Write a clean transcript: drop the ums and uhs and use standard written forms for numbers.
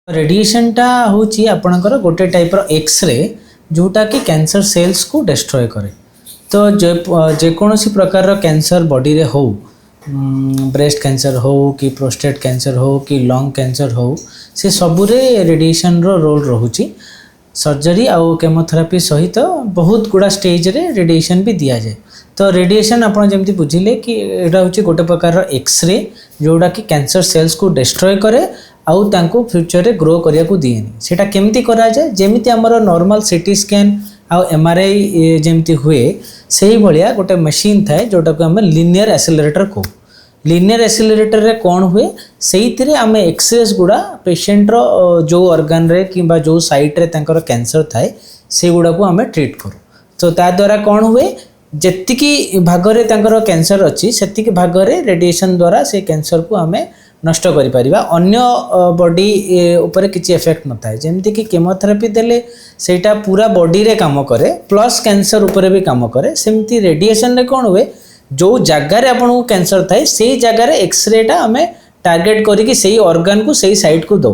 Radiation टा होची आपणकर गोटे टाइप रो एक्सरे जोटा कि कैंसर सेल्स को डिस्ट्रॉय करे। तो जेकोसी प्रकार रो कैंसर बॉडी रे हो, ब्रेस्ट कैंसर हो कि प्रोस्टेट कैंसर हो कि लंग कैंसर हो, से सबुरे रेडिएशन रो रोल रहुची। सर्जरी आउ केमोथेरापी सहित बहुत गुड़ा स्टेज रे रेडिएशन भी दिया जाए। तो रेडिएशन आपन जेमती बुझिले कि एटा होची गोटे प्रकार रो एक्सरे जोड़ा कि कैंसर सेल्स को डिस्ट्रॉय करे आउ तांको फ्यूचर रे ग्रो करिया को दिएनी। सेटा केमती करा जाए, जेमिति हमर नॉर्मल सीटी स्कैन आउ एमआरआई जेमती हुए सही भलिया गोटे मशीन थाए जोटा को हम लिनियर एक्सेलरेटर को। लिनियर एक्सेलरेटर रे कौन हुए सेइथिरे आमे एक्सरेस गुड़ा पेशेंट रो जो ऑर्गन रे किबा जो साइट रे तांकर कैंसर थाए से गुड़ा को आमे ट्रीट करू। तो ता द्वारा कौन हुए जेतिकी भागरे तांकर कैंसर अछि सेतिकी भागरे रेडिएशन द्वारा से कैंसर को आमे नष्ट करि परिबा। अन्य बॉडी ऊपर किछि इफेक्ट न थाए। जेमति कि केमोथेरापी देले सेटा पूरा बॉडी रे काम करे प्लस कैंसर ऊपर भी काम करे। सेमति रेडिएशन रे कोन हुए जो जगार आपन को कैंसर थाए सेही जगार एक्सरे टा हमें टारगेट करिकि सेही ऑर्गन को सेही साइट को दो।